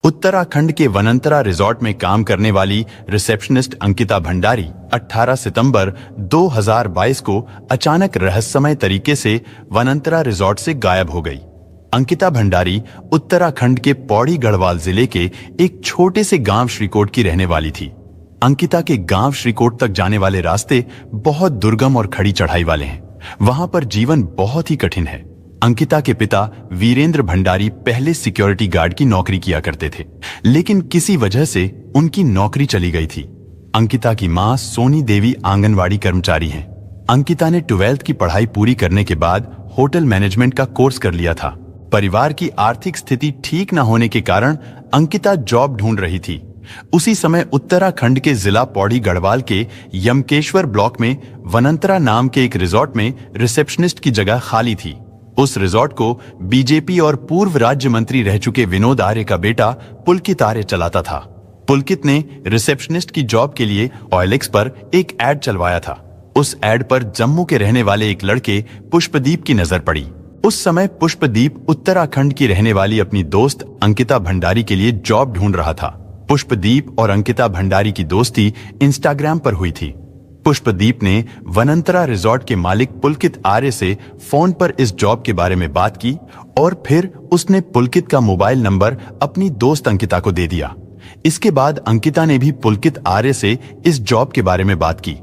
उत्तराखंड के वनंतरा रिजॉर्ट में काम करने वाली रिसेप्शनिस्ट अंकिता भंडारी 18 सितंबर 2022 को अचानक रहस्यमय तरीके से वनंतरा रिजॉर्ट से गायब हो गई। अंकिता भंडारी उत्तराखंड के पौड़ी गढ़वाल जिले के एक छोटे से गांव श्रीकोट की रहने वाली थी। अंकिता के गांव श्रीकोट तक जाने वाले रास्ते बहुत दुर्गम और खड़ी चढ़ाई वाले हैं। वहां पर जीवन बहुत ही कठिन है। अंकिता के पिता वीरेंद्र भंडारी पहले सिक्योरिटी गार्ड की नौकरी किया करते थे, लेकिन किसी वजह से उनकी नौकरी चली गई थी। अंकिता की मां सोनी देवी आंगनवाड़ी कर्मचारी हैं। अंकिता ने 12th की पढ़ाई पूरी करने के बाद होटल मैनेजमेंट का कोर्स कर लिया था। परिवार की आर्थिक स्थिति ठीक न होने के कारण अंकिता जॉब ढूंढ रही थी। उसी समय उत्तराखंड के जिला पौड़ी गढ़वाल के यमकेश्वर ब्लॉक में वनंतरा नाम के एक रिजॉर्ट में रिसेप्शनिस्ट की जगह खाली थी। उस रिजॉर्ट को बीजेपी और पूर्व राज्य मंत्री रह चुके विनोद आर्य का बेटा पुलकित आर्य चलाता था। पुलकित ने रिसेप्शनिस्ट की जॉब के लिए OLX पर एक एड चलवाया था। उस एड पर जम्मू के रहने वाले एक लड़के पुष्पदीप की नजर पड़ी। उस समय पुष्पदीप उत्तराखंड की रहने वाली अपनी दोस्त अंकिता भंडारी के लिए जॉब ढूंढ रहा था। पुष्पदीप और अंकिता भंडारी की दोस्ती इंस्टाग्राम पर हुई थी। पुष्पदीप ने वनंतरा रिजॉर्ट के मालिक पुलकित आर्य से फोन पर इस जॉब के बारे में बात की और फिर उसने पुलकित का मोबाइल नंबर अपनी दोस्त अंकिता को दे दिया। इसके बाद अंकिता ने भी पुलकित आर्य से इस जॉब के बारे में बात की।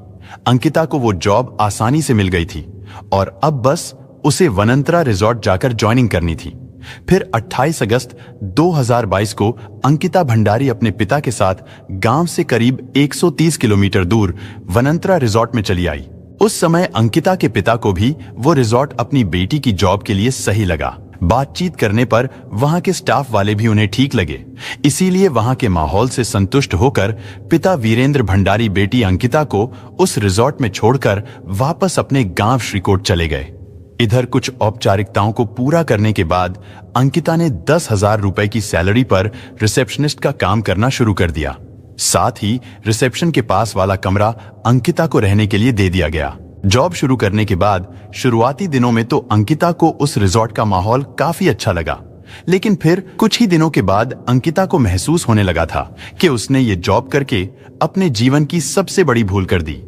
अंकिता को वो जॉब आसानी से मिल गई थी और अब बस उसे वनंतरा रिजॉर्ट जाकर ज्वाइनिंग करनी थी। फिर 28 अगस्त 2022 को अंकिता भंडारी अपने पिता के साथ गांव से करीब 130 किलोमीटर दूर वनंतरा रिजॉर्ट में चली आई। उस समय अंकिता के पिता को भी वो रिजॉर्ट अपनी बेटी की जॉब के लिए सही लगा। बातचीत करने पर वहां के स्टाफ वाले भी उन्हें ठीक लगे, इसीलिए वहां के माहौल से संतुष्ट होकर पिता वीरेंद्र भंडारी बेटी अंकिता को उस रिजॉर्ट में छोड़कर वापस अपने गांव श्रीकोट चले गए। इधर कुछ औपचारिकताओं को पूरा करने के बाद अंकिता ने 10,000 रुपए की सैलरी पर रिसेप्शनिस्ट का काम करना शुरू कर दिया। साथ ही रिसेप्शन के पास वाला कमरा अंकिता को रहने के लिए दे दिया गया। जॉब शुरू करने के बाद शुरुआती दिनों में तो अंकिता को उस रिजॉर्ट का माहौल काफी अच्छा लगा, लेकिन फिर कुछ ही दिनों के बाद अंकिता को महसूस होने लगा था कि उसने ये जॉब करके अपने जीवन की सबसे बड़ी भूल कर दी।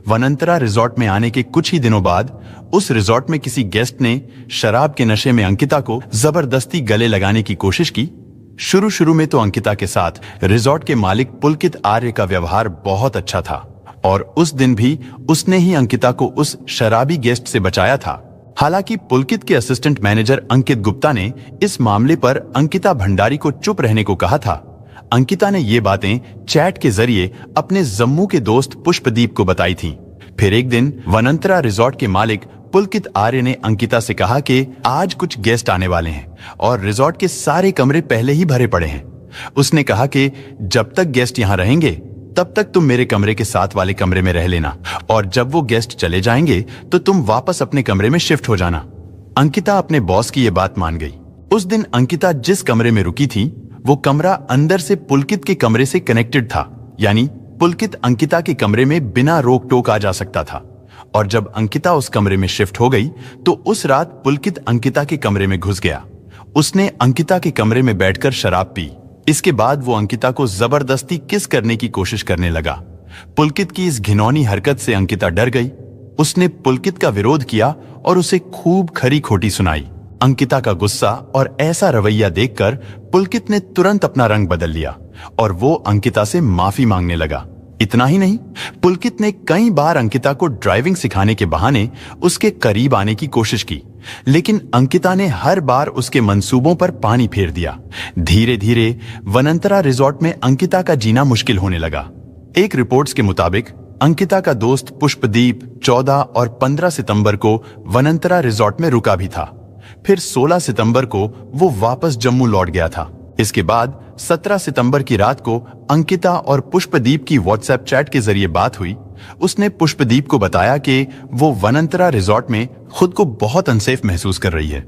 वनंतरा रिजॉर्ट में आने के कुछ ही दिनों बाद उस रिजॉर्ट में किसी गेस्ट ने शराब के नशे में अंकिता को जबरदस्ती गले लगाने की कोशिश की। शुरू में तो अंकिता के साथ रिजॉर्ट के मालिक पुलकित आर्य का व्यवहार बहुत अच्छा था और उस दिन भी उसने ही अंकिता को उस शराबी गेस्ट से बचाया था। हालांकि पुलकित के असिस्टेंट मैनेजर अंकित गुप्ता ने इस मामले पर अंकिता भंडारी को चुप रहने को कहा था। अंकिता ने ये बातें चैट के जरिए अपने जम्मू के दोस्त पुष्पदीप को बताई थी। फिर एक दिन वनंतरा रिजॉर्ट के मालिक पुलकित आर्य ने अंकिता से कहा कि आज कुछ गेस्ट आने वाले हैं और रिजॉर्ट के सारे कमरे पहले ही भरे पड़े हैं। उसने कहा कि जब तक गेस्ट यहाँ रहेंगे तब तक तुम मेरे कमरे के साथ वाले कमरे में रह लेना और जब वो गेस्ट चले जाएंगे तो तुम वापस अपने कमरे में शिफ्ट हो जाना। अंकिता अपने बॉस की ये बात मान गई। उस दिन अंकिता जिस कमरे में रुकी थी वो कमरा अंदर से पुलकित के कमरे से कनेक्टेड था, यानी पुलकित अंकिता के कमरे में बिना रोक टोक आ जा सकता था। और जब अंकिता उस कमरे में शिफ्ट हो गई तो उस रात पुलकित अंकिता के कमरे में घुस गया। उसने अंकिता के कमरे में बैठकर शराब पी। इसके बाद वो अंकिता को जबरदस्ती किस करने की कोशिश करने लगा। पुलकित की इस घिनौनी हरकत से अंकिता डर गई। उसने पुलकित का विरोध किया और उसे खूब खरी खोटी सुनाई। अंकिता का गुस्सा और ऐसा रवैया देखकर पुलकित ने तुरंत अपना रंग बदल लिया और वो अंकिता से माफी मांगने लगा। इतना ही नहीं, पुलकित ने कई बार अंकिता को ड्राइविंग सिखाने के बहाने उसके करीब आने की कोशिश की, लेकिन अंकिता ने हर बार उसके मंसूबों पर पानी फेर दिया। धीरे धीरे वनंतरा रिजॉर्ट में अंकिता का जीना मुश्किल होने लगा। एक रिपोर्ट्स के मुताबिक अंकिता का दोस्त पुष्पदीप 14 और 15 सितंबर को वनंतरा रिजॉर्ट में रुका भी था। फिर 16 सितंबर को वो वापस जम्मू लौट गया था। इसके बाद 17 सितंबर की रात को अंकिता और पुष्पदीप की व्हाट्सएप चैट के जरिए बात हुई। उसने पुष्पदीप को बताया कि वो वनंतरा रिजॉर्ट में खुद को बहुत अनसेफ महसूस कर रही है।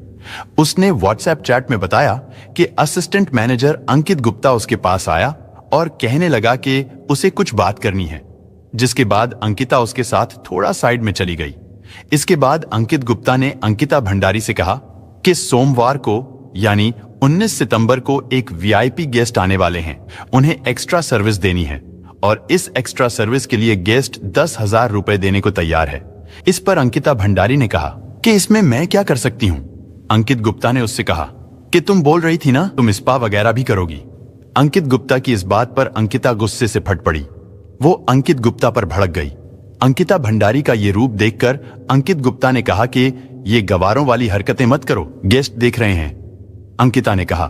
उसने व्हाट्सएप चैट में बताया कि असिस्टेंट मैनेजर अंकित गुप्ता उसके पास आया और कहने लगा कि उसे कुछ बात करनी है, जिसके बाद अंकिता उसके साथ थोड़ा साइड में चली गई। इसके बाद अंकित गुप्ता ने अंकिता भंडारी से कहा कि सोमवार को यानी 19 सितंबर को एक वीआईपी गेस्ट आने वाले हैं, उन्हें एक्स्ट्रा सर्विस देनी है और इस एक्स्ट्रा सर्विस के लिए गेस्ट 10,000 रुपए देने को तैयार है। इस पर अंकिता भंडारी ने कहा कि इसमें मैं क्या कर सकती हूँ। अंकित गुप्ता ने उससे कहा कि तुम बोल रही थी ना तुम स्पा वगैरह भी करोगी। अंकित गुप्ता की इस बात पर अंकिता गुस्से से फट पड़ी। वो अंकित गुप्ता पर भड़क गई। अंकिता भंडारी का ये रूप देखकर अंकित गुप्ता ने कहा कि ये गवारों वाली हरकतें मत करो, गेस्ट देख रहे हैं। अंकिता ने कहा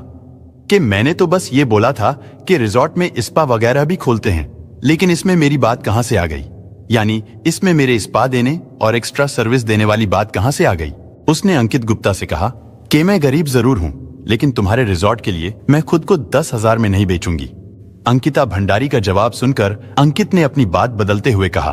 कि मैंने तो बस ये बोला था कि रिजॉर्ट में स्पा वगैरह भी खोलते हैं, लेकिन इसमें मेरी बात कहां से आ गई, यानी इसमें मेरे स्पा देने और एक्स्ट्रा सर्विस देने वाली बात कहां से आ गई। उसने अंकित गुप्ता से कहा कि मैं गरीब जरूर हूं, लेकिन तुम्हारे रिजॉर्ट के लिए मैं खुद को 10,000 में नहीं बेचूंगी। अंकिता भंडारी का जवाब सुनकर अंकित ने अपनी बात बदलते हुए कहा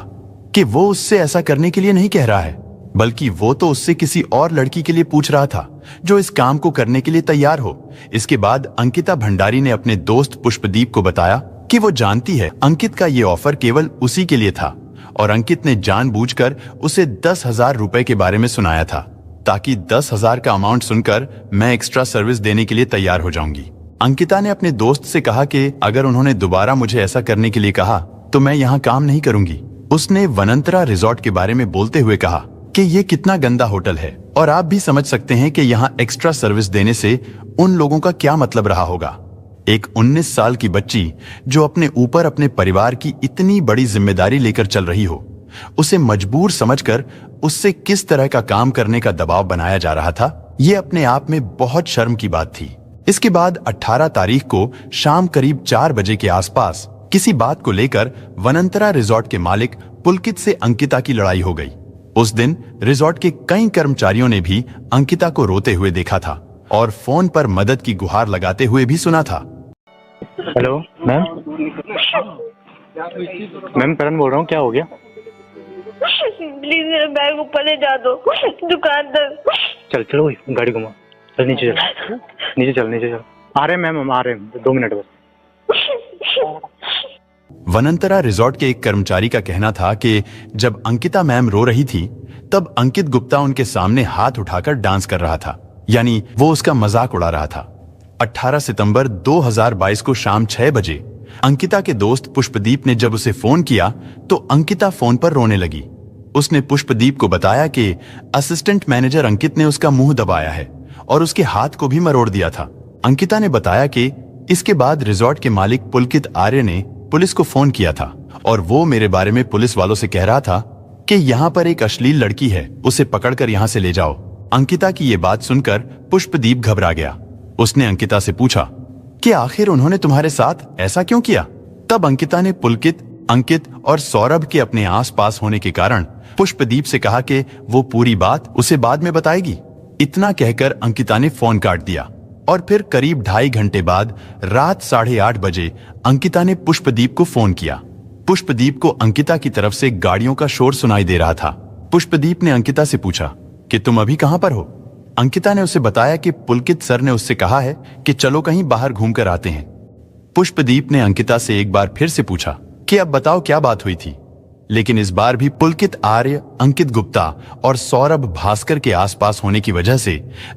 कि वो उससे ऐसा करने के लिए नहीं कह रहा है, बल्कि वो तो उससे किसी और लड़की के लिए पूछ रहा था जो इस काम को करने के लिए तैयार हो। इसके बाद अंकिता भंडारी ने अपने दोस्त पुष्पदीप को बताया कि वो जानती है अंकित का ये ऑफर केवल उसी के लिए था और अंकित ने जानबूझकर उसे 10,000 रुपए के बारे में सुनाया था ताकि 10,000 का अमाउंट सुनकर मैं एक्स्ट्रा सर्विस देने के लिए तैयार हो जाऊंगी। अंकिता ने अपने दोस्त से कहा कि अगर उन्होंने दोबारा मुझे ऐसा करने के लिए कहा तो मैं यहाँ काम नहीं करूंगी। उसने वनंतरा रिजॉर्ट के बारे में बोलते हुए कहा कि ये कितना गंदा होटल है और आप भी समझ सकते हैं कि यहाँ एक्स्ट्रा सर्विस देने से उन लोगों का क्या मतलब रहा होगा। एक 19 साल की बच्ची जो अपने ऊपर अपने परिवार की इतनी बड़ी जिम्मेदारी लेकर चल रही हो, उसे मजबूर समझकर उससे किस तरह का काम करने का दबाव बनाया जा रहा था, ये अपने आप में बहुत शर्म की बात थी। इसके बाद 18 तारीख को शाम करीब 4 बजे के आसपास किसी बात को लेकर वनंतरा रिजॉर्ट के मालिक पुलकित से अंकिता की लड़ाई हो गई। उस दिन रिजॉर्ट के कई कर्मचारियों ने भी अंकिता को रोते हुए देखा था और फोन पर मदद की गुहार लगाते हुए भी सुना था। हेलो मैम, मैम करण बोल रहा हूँ, क्या हो गया? प्लीज मेरा बैग ऊपर ले जा दो दुकान तक। चल चलो गाड़ी घुमा, चल नीचे चल, नीचे चल, नीचे चल। आ रहे हैं मैम, हम आ रहे हैं, 2 मिनट बस। वनंतरा रिजॉर्ट के एक कर्मचारी का कहना था कि जब अंकिता मैम रो रही थी तब अंकित गुप्ता उनके सामने हाथ उठाकर डांस कर रहा था, यानी वो उसका मजाक उड़ा रहा था। 18 सितंबर 2022 को शाम 6 बजे अंकिता के दोस्त पुष्पदीप ने जब उसे फोन किया तो अंकिता फोन पर रोने लगी। उसने पुष्पदीप को बताया कि असिस्टेंट मैनेजर अंकित ने उसका मुंह दबाया है और उसके हाथ को भी मरोड़ दिया था। अंकिता ने बताया कि इसके बाद रिजॉर्ट के मालिक पुलकित आर्य ने पुलिस को फोन किया था और वो मेरे बारे में पुलिस वालों से कह रहा था कि यहाँ पर एक अश्लील लड़की है, उसे पकड़कर यहाँ से ले जाओ। अंकिता की ये बात सुनकर पुष्पदीप घबरा गया। उसने अंकिता से पूछा कि आखिर उन्होंने तुम्हारे साथ ऐसा क्यों किया। तब अंकिता ने पुलकित, अंकित और सौरभ के अपने आसपास होने के कारण पुष्पदीप से कहा कि वो पूरी बात उसे बाद में बताएगी। इतना कहकर अंकिता ने फोन काट दिया और फिर करीब 2.5 घंटे बाद रात 8:30 बजे अंकिता ने पुष्पदीप को फोन किया। पुष्पदीप को अंकिता की तरफ से गाड़ियों का शोर सुनाई दे रहा था। पुष्पदीप ने अंकिता से पूछा कि तुम अभी कहां पर हो। अंकिता ने उसे बताया कि पुलकित सर ने उससे कहा है कि चलो कहीं बाहर घूमकर आते हैं। पुष्पदीप ने अंकिता से एक बार फिर से पूछा कि अब बताओ क्या बात हुई थी, लेकिन इस बार भी पुलकित आर्य, अंकित गुप्ता और सौरभ भास्कर के आसपास होने की वजह से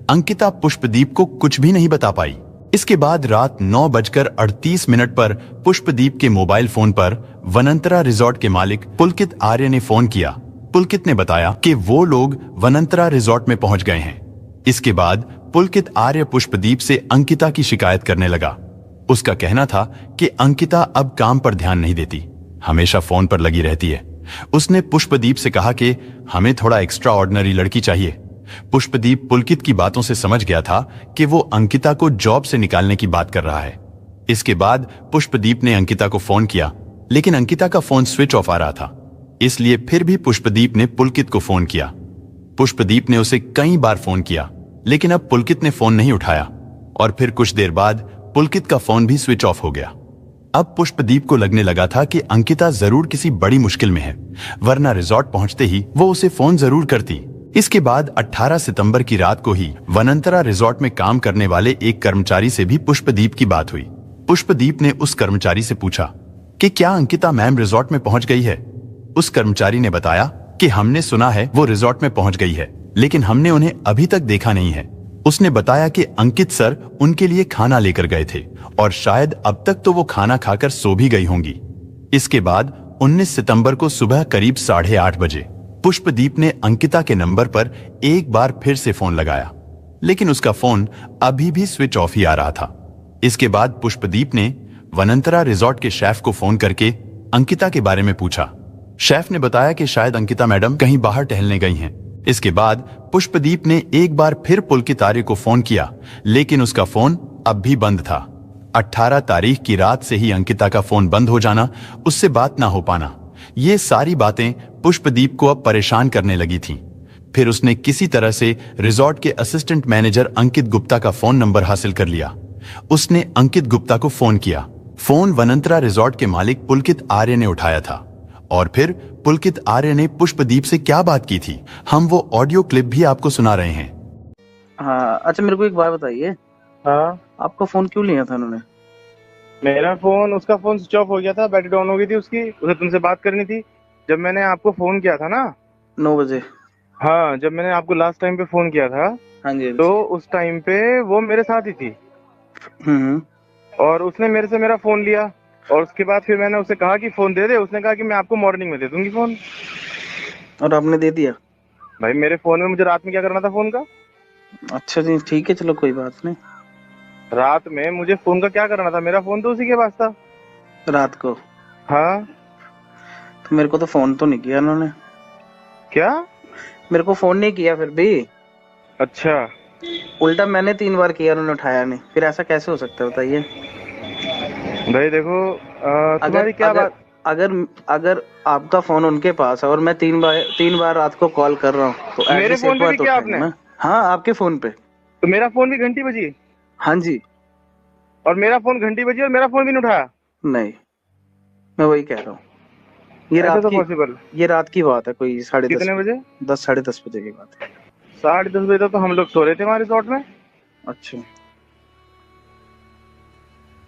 अंकिता पुष्पदीप को कुछ भी नहीं बता पाई। इसके बाद रात 9:38 पर पुष्पदीप के मोबाइल फोन पर वनंतरा रिजॉर्ट के मालिक पुलकित आर्य ने फोन किया। पुलकित ने बताया कि वो लोग वनंतरा रिजॉर्ट में पहुंच गए हैं। इसके बाद पुलकित आर्य पुष्पदीप से अंकिता की शिकायत करने लगा। उसका कहना था कि अंकिता अब काम पर ध्यान नहीं देती, हमेशा फोन पर लगी रहती है। उसने पुष्पदीप से कहा कि हमें थोड़ा एक्स्ट्रा ऑर्डिनरी लड़की चाहिए। पुष्पदीप पुलकित की बातों से समझ गया था कि वो अंकिता को जॉब से निकालने की बात कर रहा है। इसके बाद पुष्पदीप ने अंकिता को फोन किया, लेकिन अंकिता का फोन स्विच ऑफ आ रहा था। इसलिए फिर भी पुष्पदीप ने पुलकित को फोन किया। पुष्पदीप ने उसे कई बार फोन किया, लेकिन अब पुलकित ने फोन नहीं उठाया और फिर कुछ देर बाद पुलकित का फोन भी स्विच ऑफ हो गया। अब पुष्पदीप को लगने लगा था कि अंकिता जरूर किसी बड़ी मुश्किल में है, वरना रिजॉर्ट पहुंचते ही वो उसे फोन जरूर करती। इसके बाद 18 सितंबर की रात को ही वनंतरा रिजॉर्ट में काम करने वाले एक कर्मचारी से भी पुष्पदीप की बात हुई। पुष्पदीप ने उस कर्मचारी से पूछा कि क्या अंकिता मैम रिजॉर्ट में पहुंच गई है। उस कर्मचारी ने बताया कि हमने सुना है वो रिजॉर्ट में पहुंच गई है, लेकिन हमने उन्हें अभी तक देखा नहीं है। उसने बताया कि अंकित सर उनके लिए खाना लेकर गए थे और शायद अब तक तो वो खाना खाकर सो भी गई होंगी। इसके बाद 19 सितंबर को सुबह करीब 8:30 बजे पुष्पदीप ने अंकिता के नंबर पर एक बार फिर से फोन लगाया, लेकिन उसका फोन अभी भी स्विच ऑफ ही आ रहा था। इसके बाद पुष्पदीप ने वनंतरा रिजॉर्ट के शेफ को फोन करके अंकिता के बारे में पूछा। शेफ ने बताया कि शायद अंकिता मैडम कहीं बाहर टहलने गई हैं। इसके बाद पुष्पदीप ने एक बार फिर पुलकित आर्य को फोन किया, लेकिन उसका फोन अब भी बंद था। 18 तारीख की रात से ही अंकिता का फोन बंद हो जाना, उससे बात ना हो पाना, ये सारी बातें पुष्पदीप को अब परेशान करने लगी थीं। फिर उसने किसी तरह से रिजॉर्ट के असिस्टेंट मैनेजर अंकित गुप्ता का फोन नंबर हासिल कर लिया। उसने अंकित गुप्ता को फोन किया। फोन वनंतरा रिजॉर्ट के मालिक पुलकित आर्य ने उठाया था और फिर पुलकित आर्य ने पुष्पदीप से क्या बात की थी, हम वो ऑडियो क्लिप भी आपको सुना रहे हैं। हाँ, अच्छा मेरे को एक बात बताइए, हाँ, आपका फोन क्यों लिया था उन्होंने? मेरा फोन, उसका फोन स्विच ऑफ हो गया था, बैटरी डाउन हो गई थी उसकी, उसे तुमसे बात करनी थी। जब मैंने आपको फोन किया था ना 9 बजे। हाँ, जब मैंने आपको लास्ट टाइम पे फोन किया था हाँ जी। तो उस टाइम पे वो मेरे साथ ही थी हम्म। और उसने मेरे से मेरा फोन लिया और उसके बाद फिर मैंने उसे कहा कि फोन दे दे। उसने कहा कि मैं आपको मॉर्निंग में दे दूंगी फोन। और आपने दे दिया? भाई मेरे फोन में मुझे रात में क्या करना था फोन का? अच्छा जी, ठीक है, चलो कोई बात नहीं। रात में मुझे फोन का क्या करना था? मेरा फोन तो उसी के पास था। रात को? हाँ। तो मेरे को तो फोन तो नहीं किया उन्होंने। क्या? मेरे को फोन नहीं किया फिर भी। अच्छा, उल्टा मैंने 3 बार किया, उन्होंने उठाया नहीं। फिर ऐसा कैसे हो सकता है बताइए? भाई देखो तुम्हारी क्या बात? अगर आपका फोन उनके पास है और मैं 3 बार रात को कॉल कर रहा हूँ तो मेरे फोन पे भी किया आपने? हाँ, आपके फोन पे। तो मेरा फोन भी घंटी बजी? हाँ जी। और मेरा फोन घंटी बजी और मेरा फोन भी नहीं उठाया? नहीं, मैं वही कह रहा हूँ। ये ऐसा रात तो की पॉसिबल? ये रात की बात है, कोई 10:30 कितने बजे? 10 साढ़े 10 बजे की बात है। 10:30 बजे तक तो हम लोग सो रहे थे वहाँ रिजॉर्ट में। अच्छा।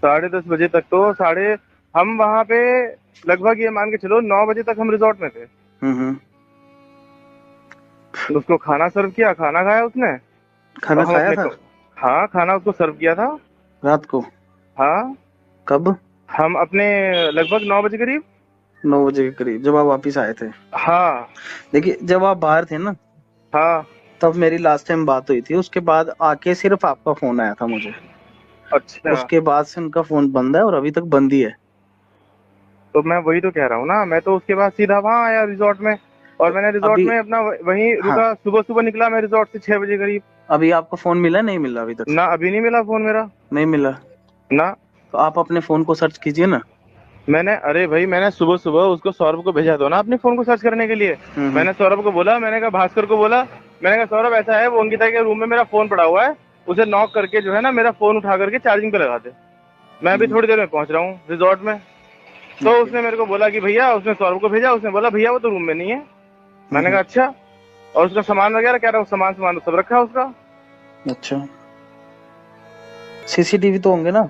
10:30 बजे तक तो हम वहाँ पे लगभग ये मान के चलो 9 बजे तक हम रिजॉर्ट में थे। उसको खाना सर्व किया, खाना खाया उसने। खाना खाया था? हाँ, खाना उसको सर्व किया था रात को? हाँ। कब? हम अपने लगभग 9 बजे करीब। 9 बजे के करीब जब आप वापिस आए थे? हाँ। देखिए, जब आप बाहर थे ना, हाँ। तब मेरी लास्ट टाइम बात हुई थी। उसके बाद आके सिर्फ आपका फोन आया था मुझे। अच्छा। उसके बाद से उनका फोन बंद है और अभी तक बंद ही है। तो मैं वही तो कह रहा हूँ ना, मैं तो उसके बाद सीधा वहाँ आया रिजॉर्ट में और मैंने रिजॉर्ट में अपना वहीं रुका। हाँ। सुबह निकला मैं रिजॉर्ट से 6 बजे करीब। अभी आपका फोन मिला? नहीं मिला अभी तक? ना, अभी नहीं मिला फोन मेरा। नहीं मिला ना। तो आप अपने फोन को सर्च कीजिए ना। अरे भाई मैंने सुबह उसको सौरभ को भेजा दो ना अपने फोन को सर्च करने के लिए। मैंने सौरभ को बोला, मैंने कहा भास्कर को बोला, मैंने कहा सौरभ ऐसा है, वो अंकिता के रूम में मेरा फोन पड़ा हुआ है, उसे नॉक करके जो है ना मेरा फोन उठा करके चार्जिंग पे लगा दे, मैं अभी थोड़ी देर में पहुंच रहा हूँ रिजॉर्ट में। तो उसने मेरे को बोला कि भैया, उसने सौरभ को भेजा, उसने बोला भैया वो तो रूम में नहीं है। मैंने कहा अच्छा। और उसका सामान वगैरह कह रहा हूँ, सामान तो सब रखा है उसका। अच्छा, सीसीटीवी तो होंगे ना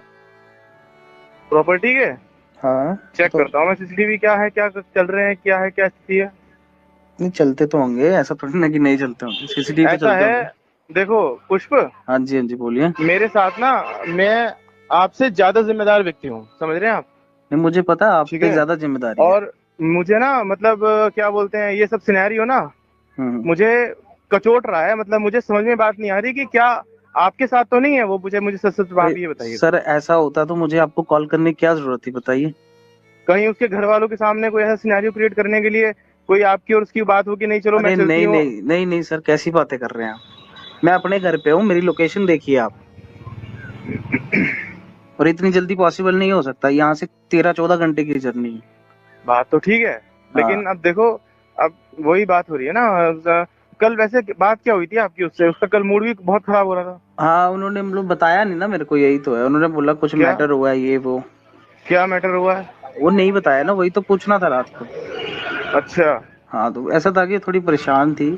प्रॉपर्टी के? हाँ, चेक तो करता हूँ मैं सीसीटीवी क्या है, क्या चल रहे हैं, क्या है, क्या स्थिति है। नहीं चलते तो होंगे, ऐसा थोड़ी ना कि नहीं चलते होंगे, सीसीटीवी तो ऐसा चलते है, होंगे। देखो पुष्प, हाँ जी, हाँ जी, बोलिए। मेरे साथ ना, मैं आपसे ज्यादा जिम्मेदार व्यक्ति हूँ, समझ रहे हैं आप? नहीं, मुझे पता आप ठीक पे है। ज्यादा जिम्मेदारी है। और मुझे ना मतलब क्या बोलते हैं, ये सब सिनेरियो ना मुझे मुझे कचोट रहा है। मतलब मुझे समझ में बात नहीं आ रही कि क्या आपके साथ तो नहीं है वो। मुझे सच सच बात ये बताइए। सर, ऐसा होता तो मुझे आपको कॉल करने की क्या जरूरत थी, बताइए। कहीं उसके घर वालों के सामने कोई ऐसा सिनेरियो क्रिएट करने के लिए कोई आपकी और उसकी बात हो कि नहीं चलो मैं चलती हूँ। नहीं सर, कैसी बातें कर रहे हैं आप? मैं अपने घर पे हूँ, मेरी लोकेशन देखिए आप। और इतनी जल्दी पॉसिबल नहीं हो सकता, यहाँ से 13-14 घंटे की जर्नी है। बात तो ठीक है, लेकिन अब देखो, अब वही बात हो रही है ना, कल वैसे बात क्या हुई थी आपकी उससे? उसका कल मूड भी बहुत खराब हो रहा था। हाँ, उन्होंने मतलब बताया नहीं ना मेरे को, यही तो है। उन्होंने बोला कुछ क्या? मैटर हुआ है ये वो। क्या मैटर हुआ है? वो नहीं बताया ना, वही तो पूछना था रात को। अच्छा। हाँ, तो ऐसा था कि थोड़ी परेशान थी,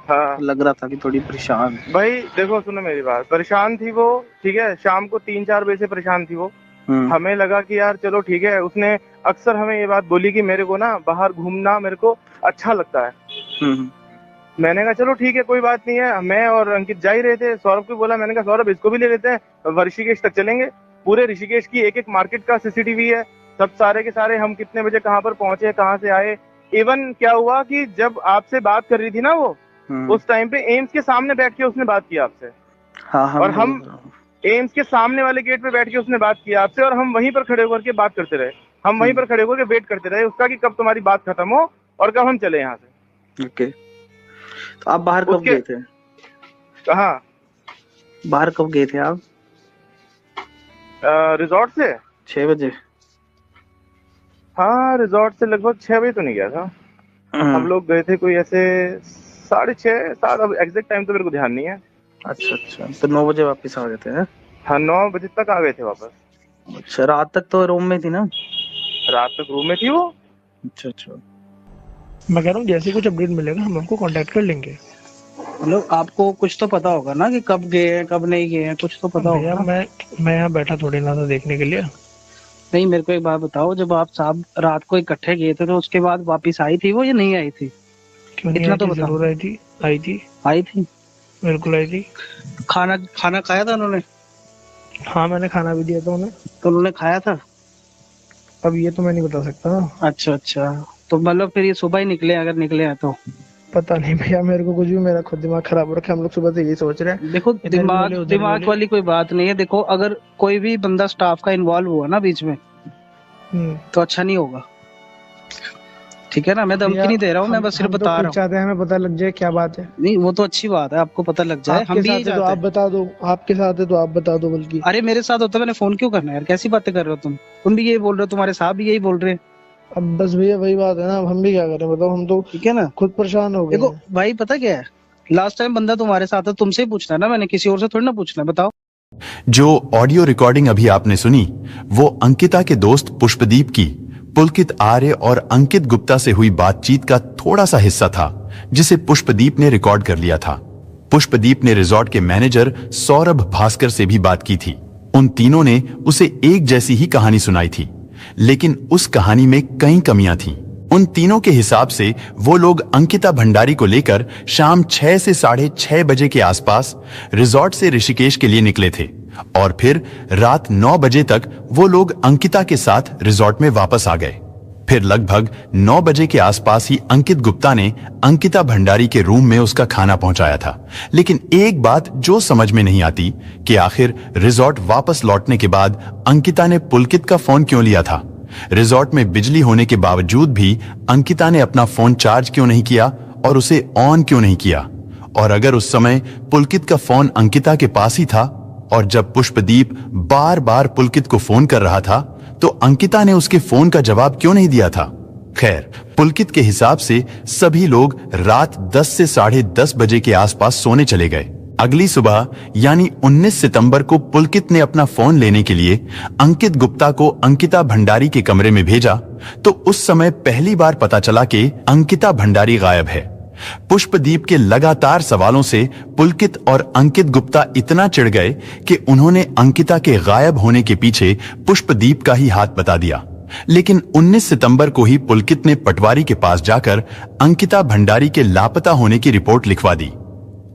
हाँ लग रहा था कि थोड़ी परेशान। भाई देखो, सुनो मेरी बात, परेशान थी वो, ठीक है, शाम को 3-4 बजे से परेशान थी वो। हमें लगा कि यार चलो ठीक है, उसने अक्सर हमें ये बात बोली कि मेरे को ना बाहर घूमना मेरे को अच्छा लगता है। मैंने कहा चलो ठीक है, कोई बात नहीं है। मैं और अंकित जा ही रहे थे, सौरभ को बोला, मैंने कहा सौरभ इसको भी ले लेते हैं, ऋषिकेश तक चलेंगे। पूरे ऋषिकेश की एक एक मार्केट का सीसीटीवी है, सब सारे के सारे, हम कितने बजे कहाँ पर पहुंचे, कहाँ से आए। इवन क्या हुआ कि जब आपसे बात कर रही थी ना वो, उस टाइम पे एम्स के सामने बैठ के उसने बात की आपसे। हाँ, और हम एम्स के सामने वाले गेट पे बैठ के उसने बात की आपसे, और हम वहीं पर खड़े होकर के बात करते रहे। हम वहीं पर खड़े होकर के वेट करते रहे उसका कि कब तुम्हारी बात खत्म हो और कब हम चले यहाँ से। ओके, तो आप बाहर कब गए थे? कहाँ बाहर कब गए थे आप? रिजॉर्ट से 6 बजे। हाँ, रिजॉर्ट से लगभग 6 बजे तो नहीं गया था। हम लोग गए थे कोई ऐसे 6:30-7, अब एग्जैक्ट टाइम तो मेरे को ध्यान नहीं है। अच्छा, तो 9 बजे वापस आ गए थे? हाँ, 9 बजे तक आ गए थे वापस। अच्छा, रात तक तो रूम में थी ना? रात तक रूम में थी वो। अच्छा। मैं कह रहा हूँ जैसे कुछ अपडेट मिलेगा हम आपको कांटेक्ट कर लेंगे। मतलब आपको कुछ तो पता होगा ना कि कब गए हैं कब नहीं गए हैं, कुछ तो पता होगा ना? मैं यहाँ बैठा थोड़ी ना था देखने के लिए। नहीं, मेरे को एक बात बताओ, जब आप साहब रात को इकट्ठे गए थे तो उसके बाद वापस आई थी वो या नहीं आई थी? क्यों नहीं? इतना तो बताओ। जरूर आई थी, बिल्कुल आई थी। खाना खाया था उन्होंने? हाँ, मैंने खाना भी दिया था उन्हें। तो उन्होंने खाया था? अब ये तो मैं नहीं बता सकता। अच्छा, तो मतलब फिर ये सुबह ही निकले, अगर निकले हैं तो? पता नहीं भैया, मेरे को कुछ भी, मेरा खुद दिमाग खराब हो रखा है। हम लोग सुबह से यही सोच रहे हैं। देखो, दिमाग वाली कोई बात नहीं है। देखो, अगर कोई भी बंदा स्टाफ का इन्वॉल्व हुआ ना बीच में तो अच्छा नहीं होगा, ठीक है ना? मैं धमकी नहीं दे रहा हूँ, मैं बस सिर्फ बता रहा हूँ। चाहते हैं हमें पता लग जाए क्या बात है। नहीं, वो तो अच्छी बात है, आपको पता लग जाए। हम भी यही चाहते हैं। आप बता दो, आपके साथ है तो आप बता दो। बल्कि अरे मेरे साथ होता मैंने फोन क्यों करना है यार? कैसी बातें कर रहे हो तुम भी यही बोल रहे हो, तुम्हारे साहब भी यही बोल रहे हैं। अब बस भैया वही बात है ना, हम भी क्या करें बताओ? हम तो ठीक है ना, खुद परेशान हो गए। देखो भाई, पता क्या है, लास्ट टाइम बंदा तुम्हारे साथ है, तुमसे ही पूछना है ना, मैंने किसी और से थोड़ी ना पूछना है। बताओ। जो ऑडियो रिकॉर्डिंग अभी आपने सुनी वो अंकिता के दोस्त पुष्पदीप की पुलकित आर्य और अंकित गुप्ता से हुई बातचीत का थोड़ा सा हिस्सा था, जिसे पुष्पदीप ने रिकॉर्ड कर लिया था। पुष्पदीप ने रिजॉर्ट के मैनेजर सौरभ भास्कर से भी बात की थी। उन तीनों ने उसे एक जैसी ही कहानी सुनाई थी, लेकिन उस कहानी में कई कमियां थीं। उन तीनों के हिसाब से वो लोग अंकिता भंडारी को लेकर शाम 6 से 6:30 बजे के आसपास रिजॉर्ट से ऋषिकेश के लिए निकले थे और फिर रात 9 बजे तक वो लोग अंकिता के साथ रिजॉर्ट में वापस आ गए। फिर लगभग 9 बजे के आसपास ही अंकित गुप्ता ने अंकिता भंडारी के रूम में उसका खाना पहुंचाया था। लेकिन एक बात जो समझ में नहीं आती कि आखिर रिजॉर्ट वापस लौटने के बाद अंकिता ने पुलकित का फोन क्यों लिया था। रिजॉर्ट में बिजली होने के बावजूद भी अंकिता ने अपना फोन चार्ज क्यों नहीं किया और उसे ऑन क्यों नहीं किया। और अगर उस समय पुलकित का फोन अंकिता के पास ही था और जब पुष्पदीप बार बार पुलकित को फोन कर रहा था तो अंकिता ने उसके फोन का जवाब क्यों नहीं दिया था। खैर, पुलकित के हिसाब से सभी लोग रात 10 से 10:30 बजे के आसपास सोने चले गए। अगली सुबह यानी 19 सितंबर को पुलकित ने अपना फोन लेने के लिए अंकित गुप्ता को अंकिता भंडारी के कमरे में भेजा तो उस समय पहली बार पता चला कि अंकिता भंडारी गायब है। पुष्पदीप के लगातार सवालों से पुलकित और अंकित गुप्ता इतना चिढ़ गए कि उन्होंने अंकिता के गायब होने के पीछे पुष्पदीप का ही हाथ बता दिया। लेकिन 19 सितंबर को ही पुलकित ने पटवारी के पास जाकर अंकिता भंडारी के लापता होने की रिपोर्ट लिखवा दी।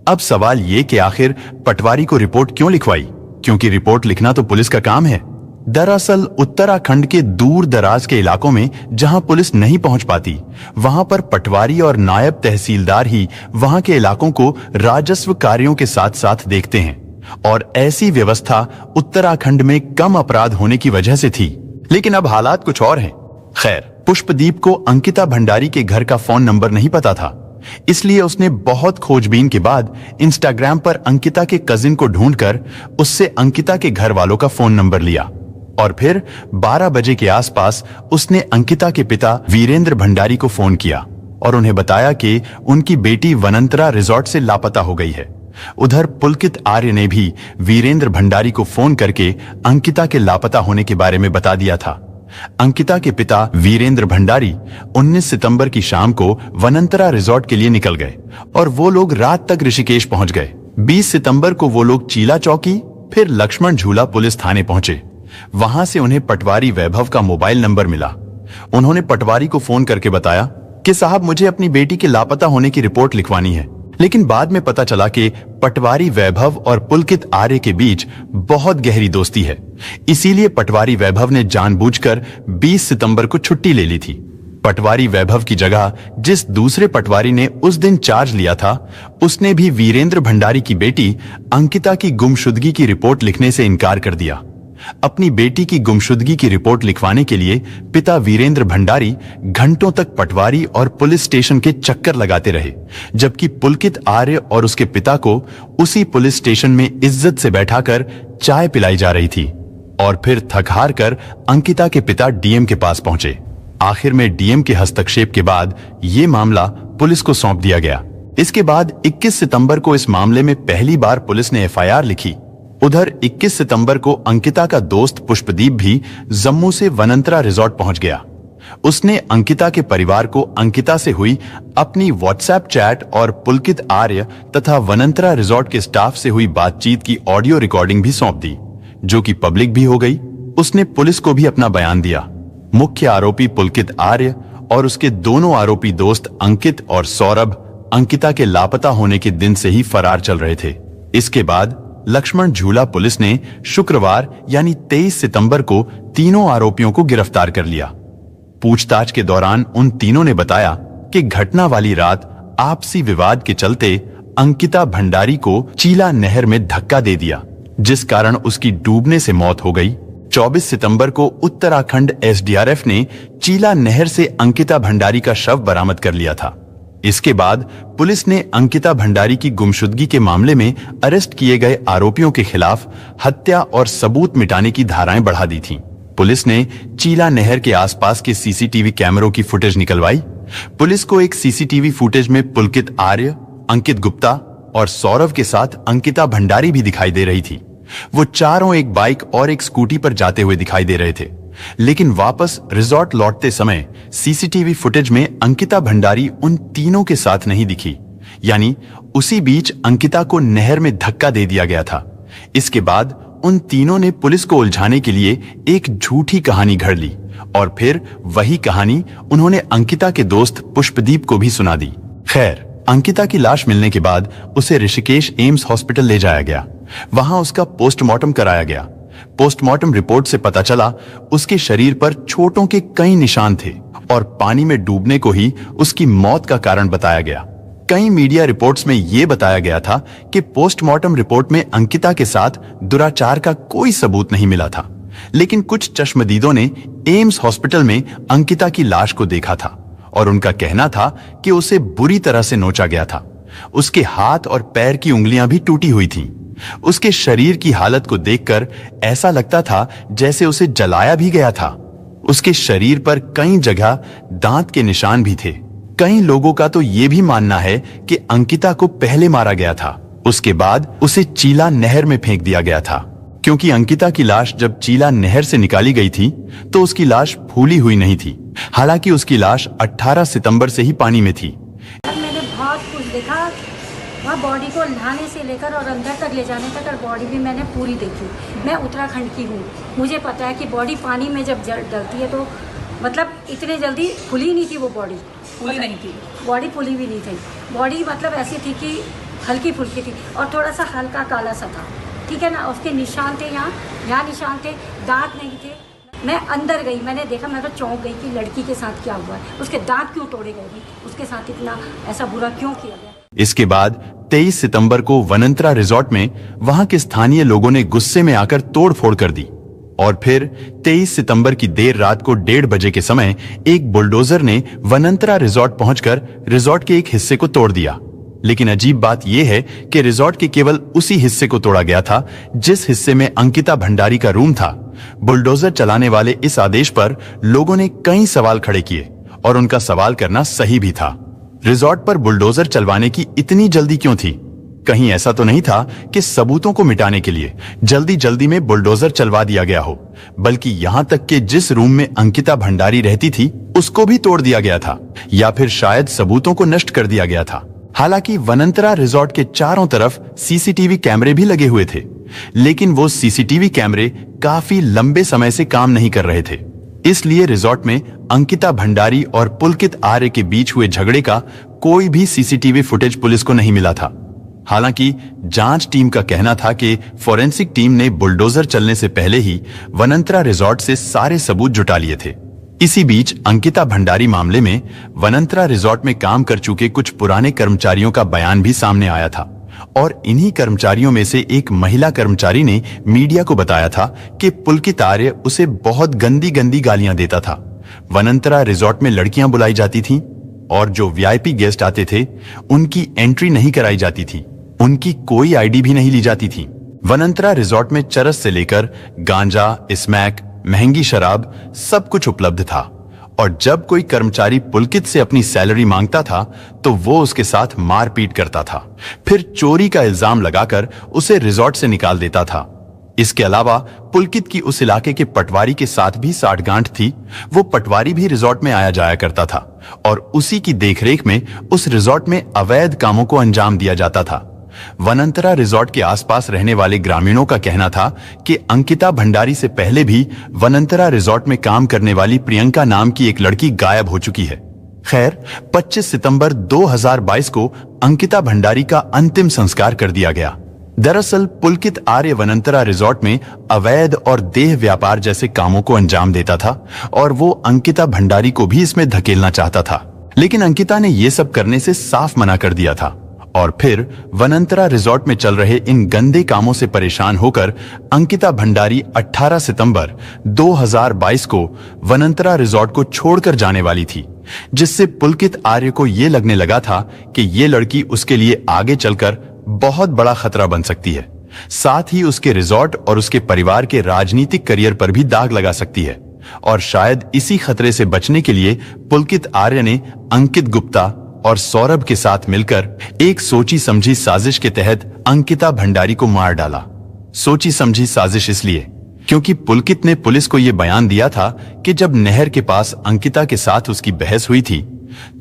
अब सवाल ये कि आखिर पटवारी को रिपोर्ट क्यों लिखवाई, क्योंकि रिपोर्ट लिखना तो पुलिस का काम है। दरअसल उत्तराखंड के दूर दराज के इलाकों में जहां पुलिस नहीं पहुंच पाती, वहां पर पटवारी और नायब तहसीलदार ही वहां के इलाकों को राजस्व कार्यों के साथ साथ देखते हैं और ऐसी व्यवस्था उत्तराखंड में कम अपराध होने की वजह से थी। लेकिन अब हालात कुछ और हैं। खैर, पुष्पदीप को अंकिता भंडारी के घर का फोन नंबर नहीं पता था, इसलिए उसने बहुत खोजबीन के बाद इंस्टाग्राम पर अंकिता के कजिन को ढूंढकर उससे अंकिता के घर वालों का फोन नंबर लिया और फिर 12 बजे के आसपास उसने अंकिता के पिता वीरेंद्र भंडारी को फोन किया और उन्हें बताया कि उनकी बेटी वनंतरा रिजॉर्ट से लापता हो गई है। उधर पुलकित आर्य ने भी वीरेंद्र भंडारी को फोन करके अंकिता के लापता होने के बारे में बता दिया था। अंकिता के पिता वीरेंद्र भंडारी 19 सितंबर की शाम को वनंतरा रिजॉर्ट के लिए निकल गए और वो लोग रात तक ऋषिकेश पहुंच गए। 20 सितंबर को वो लोग चीला चौकी फिर लक्ष्मण झूला पुलिस थाने पहुंचे। वहां से उन्हें पटवारी वैभव का मोबाइल नंबर मिला। उन्होंने पटवारी को फोन करके बताया कि साहब मुझे अपनी बेटी के लापता होने की रिपोर्ट लिखवानी है। लेकिन बाद में पता चला कि पटवारी वैभव और पुलकित आर्य के बीच बहुत गहरी दोस्ती है। इसीलिए पटवारी वैभव ने जानबूझकर 20 सितंबर को छुट्टी ले ली थी। पटवारी वैभव की जगह जिस दूसरे पटवारी ने उस दिन चार्ज लिया था, उसने भी वीरेंद्र भंडारी की बेटी अंकिता की गुमशुदगी की रिपोर्ट लिखने से इनकार कर दिया। अपनी बेटी की गुमशुदगी की रिपोर्ट लिखवाने के लिए पिता वीरेंद्र भंडारी घंटों तक पटवारी और पुलिस स्टेशन के चक्कर लगाते रहे, जबकि पुलकित आर्य और उसके पिता को उसी पुलिस स्टेशन में इज्जत से बैठाकर चाय पिलाई जा रही थी। और फिर थक हार कर अंकिता के पिता डीएम के पास पहुंचे। आखिर में डीएम के हस्तक्षेप के बाद ये मामला पुलिस को सौंप दिया गया। इसके बाद 21 सितंबर को इस मामले में पहली बार पुलिस ने एफआईआर लिखी। उधर 21 सितंबर को अंकिता का दोस्त पुष्पदीप भी जम्मू से वनंतरा रिजॉर्ट पहुंच गया। उसने अंकिता के परिवार को अंकिता से हुई अपनी व्हाट्सएप चैट और पुलकित आर्य तथा वनंतरा रिजॉर्ट के स्टाफ से हुई बातचीत की ऑडियो रिकॉर्डिंग भी सौंप दी, जो कि पब्लिक भी हो गई। उसने पुलिस को भी अपना बयान दिया। मुख्य आरोपी पुलकित आर्य और उसके दोनों आरोपी दोस्त अंकित और सौरभ अंकिता के लापता होने के दिन से ही फरार चल रहे थे। इसके बाद लक्ष्मण झूला पुलिस ने शुक्रवार यानी 23 सितंबर को तीनों आरोपियों को गिरफ्तार कर लिया। पूछताछ के दौरान उन तीनों ने बताया कि घटना वाली रात आपसी विवाद के चलते अंकिता भंडारी को चीला नहर में धक्का दे दिया, जिस कारण उसकी डूबने से मौत हो गई। 24 सितंबर को उत्तराखंड एसडीआरएफ ने चीला नहर से अंकिता भंडारी का शव बरामद कर लिया था। इसके बाद पुलिस ने अंकिता भंडारी की गुमशुदगी के मामले में अरेस्ट किए गए आरोपियों के खिलाफ हत्या और सबूत मिटाने की धाराएं बढ़ा दी थीं। पुलिस ने चीला नहर के आसपास के सीसीटीवी कैमरों की फुटेज निकलवाई। पुलिस को एक सीसीटीवी फुटेज में पुलकित आर्य, अंकित गुप्ता और सौरभ के साथ अंकिता भंडारी भी दिखाई दे रही थी। वो चारों एक बाइक और एक स्कूटी पर जाते हुए दिखाई दे रहे थे, लेकिन वापस रिजॉर्ट लौटते समय सीसीटीवी फुटेज में अंकिता भंडारी उन तीनों के साथ नहीं दिखी। यानी उसी बीच अंकिता को नहर में धक्का दे दिया गया था। इसके बाद उन तीनों ने पुलिस को उलझाने के लिए एक झूठी कहानी घड़ ली और फिर वही कहानी उन्होंने अंकिता के दोस्त पुष्पदीप को भी सुना दी। खैर, अंकिता की लाश मिलने के बाद उसे ऋषिकेश एम्स हॉस्पिटल ले जाया गया। वहां उसका पोस्टमार्टम कराया गया। पोस्टमार्टम रिपोर्ट से पता चला उसके शरीर पर चोटों के कई निशान थे और पानी में डूबने को ही उसकी मौत का कारण बताया गया। कई मीडिया रिपोर्ट्स में यह बताया गया था कि पोस्टमार्टम रिपोर्ट में अंकिता के साथ दुराचार का कोई सबूत नहीं मिला था, लेकिन कुछ चश्मदीदों ने एम्स हॉस्पिटल में अंकिता की लाश को देखा था और उनका कहना था कि उसे बुरी तरह से नोचा गया था। उसके हाथ और पैर की उंगलियां भी टूटी हुई थीं। उसके शरीर की हालत को देखकर ऐसा लगता था जैसे उसे जलाया भी गया था। उसके शरीर पर कई जगह दांत के निशान भी थे। कई लोगों का तो ये भी मानना है कि अंकिता को पहले मारा गया था, उसके बाद उसे चीला नहर में फेंक दिया गया था। क्योंकि अंकिता की लाश जब चीला नहर से निकाली गई थी तो उसकी लाश फूली हुई नहीं थी। हालांकि उसकी लाश 18 सितंबर से ही पानी में थी। मैंने बहुत कुछ देखा वहाँ, बॉडी को नहाने से लेकर और अंदर तक ले जाने तक, और बॉडी भी मैंने पूरी देखी। मैं उत्तराखंड की हूँ, मुझे पता है कि बॉडी पानी में जब डलती है तो मतलब इतने जल्दी फुली नहीं थी वो बॉडी, फुली नहीं थी बॉडी, फुली भी नहीं थी बॉडी, मतलब ऐसी थी कि हल्की फुल्की थी और थोड़ा सा हल्का काला सा था, ठीक है ना। उसके निशान थे, यहाँ निशान थे, दांत नहीं थे। मैं अंदर गई, मैंने देखा, मैं तो चौंक गई कि लड़की के साथ क्या हुआ है, उसके दांत क्यों तोड़े गए थे, उसके साथ इतना ऐसा बुरा क्यों किया गया। इसके बाद 23 सितंबर को वनंतरा रिजॉर्ट में वहां के स्थानीय लोगों ने गुस्से में आकर तोड़फोड़ कर दी और फिर 23 सितंबर की देर रात को 1:30 बजे के समय एक बुलडोजर ने वनंतरा रिजॉर्ट पहुंचकर रिजॉर्ट के एक हिस्से को तोड़ दिया। लेकिन अजीब बात यह है कि रिजॉर्ट के केवल उसी हिस्से को तोड़ा गया था जिस हिस्से में अंकिता भंडारी का रूम था। बुलडोजर चलाने वाले इस आदेश पर लोगों ने कई सवाल खड़े किए और उनका सवाल करना सही भी था। रिजॉर्ट पर बुलडोजर चलवाने की इतनी जल्दी क्यों थी? कहीं ऐसा तो नहीं था कि सबूतों को मिटाने के लिए जल्दी जल्दी में बुलडोजर चलवा दिया गया हो, बल्कि यहां तक कि जिस रूम में अंकिता भंडारी रहती थी उसको भी तोड़ दिया गया था, या फिर शायद सबूतों को नष्ट कर दिया गया था। हालांकि वनंतरा रिजॉर्ट के चारों तरफ सीसीटीवी कैमरे भी लगे हुए थे, लेकिन वो सीसीटीवी कैमरे काफी लंबे समय से काम नहीं कर रहे थे। इसलिए रिजॉर्ट में अंकिता भंडारी और पुलकित आर्य के बीच हुए झगड़े का कोई भी सीसीटीवी फुटेज पुलिस को नहीं मिला था। हालांकि जांच टीम का कहना था कि फोरेंसिक टीम ने बुलडोजर चलने से पहले ही वनंतरा रिजॉर्ट से सारे सबूत जुटा लिए थे। इसी बीच अंकिता भंडारी मामले में वनंतरा रिजॉर्ट में काम कर चुके कुछ पुराने कर्मचारियों का बयान भी सामने आया था, और इन्हीं कर्मचारियों में से एक महिला कर्मचारी ने मीडिया को बताया था कि पुलकित आर्य उसे बहुत गंदी गंदी गालियां देता था। वनंतरा रिजॉर्ट में लड़कियां बुलाई जाती थीं और जो वीआईपी गेस्ट आते थे उनकी एंट्री नहीं कराई जाती थी, उनकी कोई आईडी भी नहीं ली जाती थी। वनंतरा रिजॉर्ट में चरस से लेकर गांजा, स्मैक, महंगी शराब सब कुछ उपलब्ध था, और जब कोई कर्मचारी पुलकित से अपनी सैलरी मांगता था तो वो उसके साथ मारपीट करता था, फिर चोरी का इल्जाम लगाकर उसे रिजॉर्ट से निकाल देता था। इसके अलावा पुलकित की उस इलाके के पटवारी के साथ भी साठगांठ थी। वो पटवारी भी रिजॉर्ट में आया जाया करता था और उसी की देखरेख में उस रिजॉर्ट में अवैध कामों को अंजाम दिया जाता था। वनंतरा रिजॉर्ट के आसपास रहने वाले ग्रामीणों का कहना था कि अंकिता भंडारी से पहले भी वनंतरा रिजॉर्ट में काम करने वाली प्रियंका नाम की एक लड़की गायब हो चुकी है। खैर, 25 सितंबर 2022 को अंकिता भंडारी का अंतिम संस्कार कर दिया गया। दरअसल पुलकित आर्य वनंतरा रिजॉर्ट में अवैध और देह व्यापार जैसे कामों को अंजाम देता था, और वो अंकिता भंडारी को भी इसमें धकेलना चाहता था, लेकिन अंकिता ने ये सब करने से साफ मना कर दिया था। और फिर वनंतरा रिजॉर्ट में चल रहे इन गंदे कामों से परेशान होकर अंकिता भंडारी 18 सितंबर 2022 को वनंतरा रिजॉर्ट को छोड़कर जाने वाली थी, जिससे पुलकित आर्य को यह लगने लगा था कि ये लड़की उसके लिए आगे चलकर बहुत बड़ा खतरा बन सकती है, साथ ही उसके रिजॉर्ट और उसके परिवार के राजनीतिक करियर पर भी दाग लगा सकती है। और शायद इसी खतरे से बचने के लिए पुलकित आर्य ने अंकित गुप्ता और सौरभ के साथ मिलकर एक सोची समझी साजिश के तहत अंकिता भंडारी को मार डाला। सोची समझी साजिश इसलिए क्योंकि पुलकित ने पुलिस को यह बयान दिया था कि जब नहर के पास अंकिता के साथ उसकी बहस हुई थी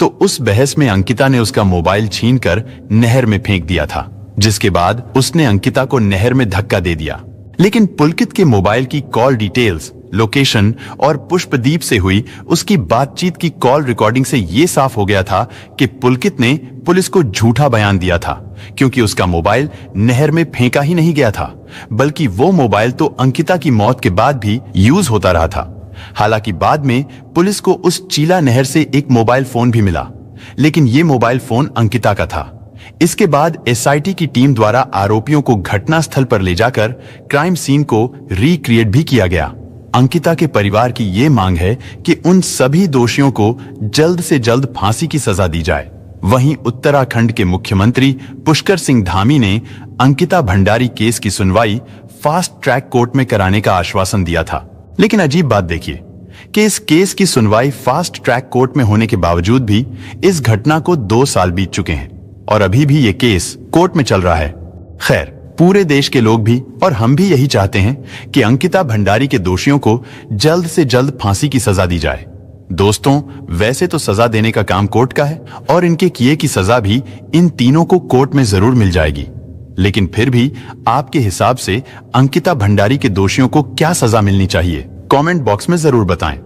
तो उस बहस में अंकिता ने उसका मोबाइल छीनकर नहर में फेंक दिया था, जिसके बाद उसने अंकिता को नहर में धक्का दे दिया। लेकिन पुलकित के मोबाइल की कॉल डिटेल्स, लोकेशन और पुष्पदीप से हुई उसकी बातचीत की कॉल रिकॉर्डिंग से यह साफ हो गया था कि पुलकित ने पुलिस को झूठा बयान दिया था, क्योंकि उसका मोबाइल नहर में फेंका ही नहीं गया था, बल्कि वो मोबाइल तो अंकिता की मौत के बाद भी यूज होता रहा था। हालांकि बाद में पुलिस को उस चीला नहर से एक मोबाइल फोन भी मिला, लेकिन ये मोबाइल फोन अंकिता का था। इसके बाद एसआईटी की टीम द्वारा आरोपियों को घटनास्थल पर ले जाकर क्राइम सीन को रिक्रिएट भी किया गया। अंकिता के परिवार की ये मांग है कि उन सभी दोषियों को जल्द से जल्द फांसी की सजा दी जाए। वहीं उत्तराखंड के मुख्यमंत्री पुष्कर सिंह धामी ने अंकिता भंडारी केस की सुनवाई फास्ट ट्रैक कोर्ट में कराने का आश्वासन दिया था। लेकिन अजीब बात देखिए कि इस केस की सुनवाई फास्ट ट्रैक कोर्ट में होने के बावजूद भी इस घटना को 2 साल बीत चुके हैं और अभी भी ये केस कोर्ट में चल रहा है। खैर, पूरे देश के लोग भी और हम भी यही चाहते हैं कि अंकिता भंडारी के दोषियों को जल्द से जल्द फांसी की सजा दी जाए। दोस्तों, वैसे तो सजा देने का काम कोर्ट का है और इनके किए की सजा भी इन तीनों को कोर्ट में जरूर मिल जाएगी, लेकिन फिर भी आपके हिसाब से अंकिता भंडारी के दोषियों को क्या सजा मिलनी चाहिए? कमेंट बॉक्स में जरूर बताएं।